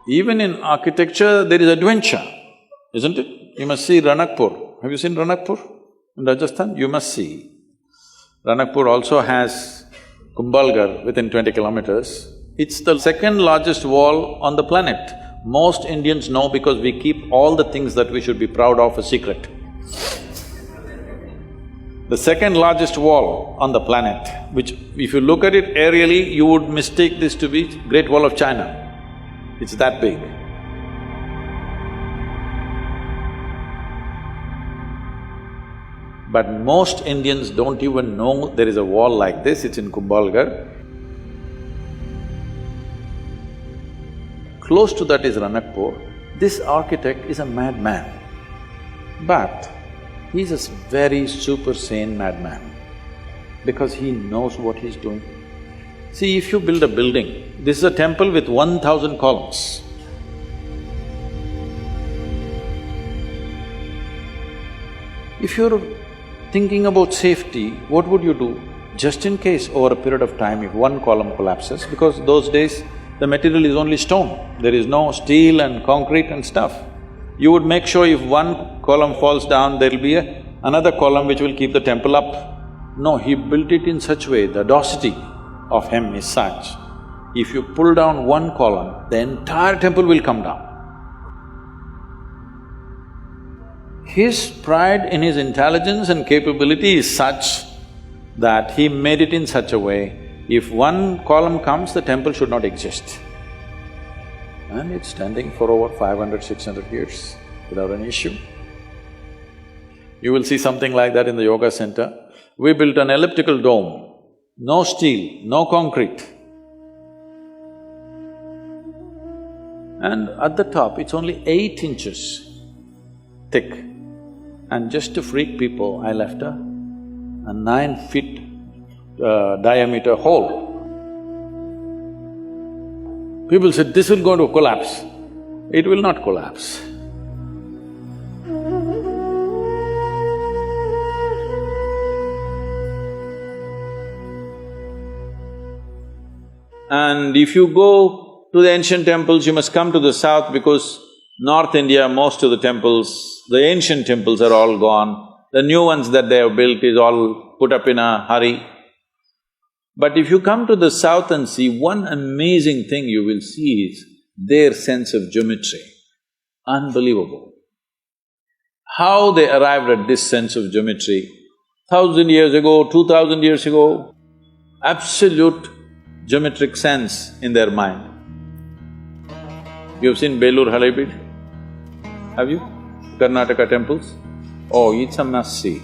Even in architecture, there is adventure, isn't it? You must see Ranakpur. Have you seen Ranakpur in Rajasthan? You must see. Ranakpur also has Kumbhalgarh within 20 kilometers. It's the second largest wall on the planet. Most Indians know because we keep all the things that we should be proud of a secret. The second largest wall on the planet, which if you look at it aerially, you would mistake this to be Great Wall of China. It's that big. But most Indians don't even know there is a wall like this, it's in Kumbhalgarh. Close to that is Ranakpur. This architect is a madman, but he's a very super sane madman because he knows what he's doing. See, if you build a building, this is a temple with 1,000 columns. If you're thinking about safety, what would you do? Just in case over a period of time, if one column collapses, because those days the material is only stone, there is no steel and concrete and stuff. You would make sure if one column falls down, there'll be another column which will keep the temple up. No, he built it in such way, the audacity of him is such, if you pull down one column, the entire temple will come down. His pride in his intelligence and capability is such that he made it in such a way, if one column comes, the temple should not exist. And it's standing for over 500, 600 years without an issue. You will see something like that in the yoga center. We built an elliptical dome, no steel, no concrete. And at the top, it's only 8 inches thick. And just to freak people, I left a 9 feet diameter hole. People said, this will going to collapse. It will not collapse. And if you go to the ancient temples, you must come to the south because North India, most of the temples, the ancient temples are all gone. The new ones that they have built is all put up in a hurry. But if you come to the south and see, one amazing thing you will see is their sense of geometry. Unbelievable. How they arrived at this sense of geometry, 1,000 years ago, 2,000 years ago, absolute geometric sense in their mind. You've seen Belur Halebeedu? Have you? Karnataka temples? Oh, it's a must-see.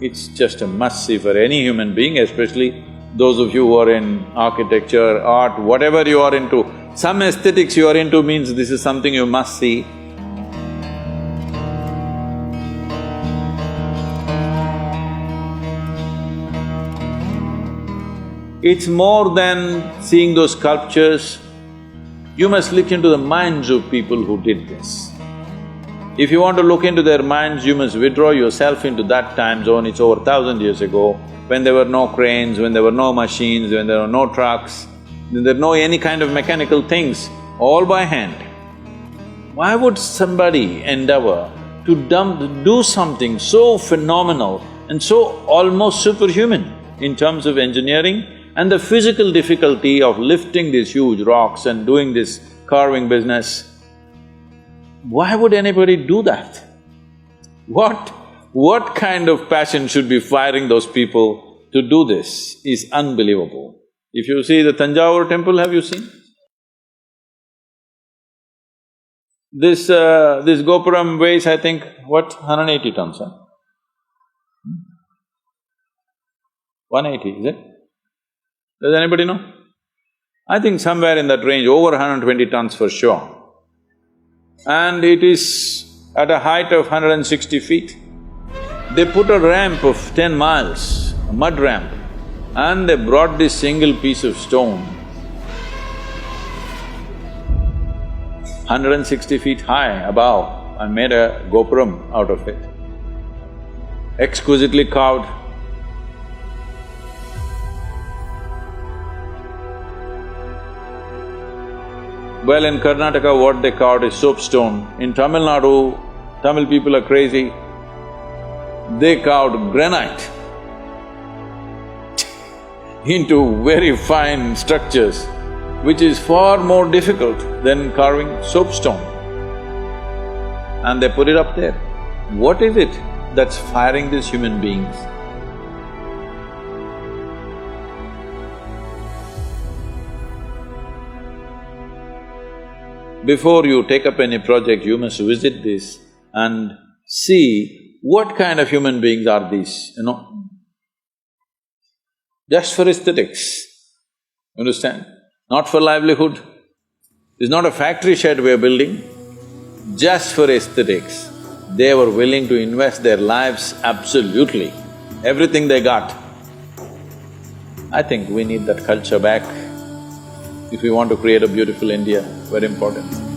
It's just a must-see for any human being, especially those of you who are in architecture, art, whatever you are into. Some aesthetics you are into means this is something you must see. It's more than seeing those sculptures. You must look into the minds of people who did this. If you want to look into their minds, you must withdraw yourself into that time zone. It's over 1,000 years ago, when there were no cranes, when there were no machines, when there were no trucks, when there were no any kind of mechanical things, all by hand. Why would somebody endeavor to do something so phenomenal and so almost superhuman in terms of engineering and the physical difficulty of lifting these huge rocks and doing this carving business? Why would anybody do that? What kind of passion should be firing those people to do this is unbelievable. If you see the Tanjavur temple, have you seen? This Gopuram weighs, I think, what, 180 tons, huh? 180, is it? Does anybody know? I think somewhere in that range, over 120 tons for sure. And it is at a height of 160 feet. They put a ramp of 10 miles, a mud ramp, and they brought this single piece of stone, 160 feet high above, and made a gopuram out of it, exquisitely carved. Well, in Karnataka, what they carved is soapstone. In Tamil Nadu, Tamil people are crazy. They carved granite into very fine structures, which is far more difficult than carving soapstone. And they put it up there. What is it that's firing these human beings? Before you take up any project, you must visit this and see what kind of human beings are these, Just for aesthetics, understand? Not for livelihood. It's not a factory shed we're building, just for aesthetics. They were willing to invest their lives absolutely, everything they got. I think we need that culture back if we want to create a beautiful India, very important.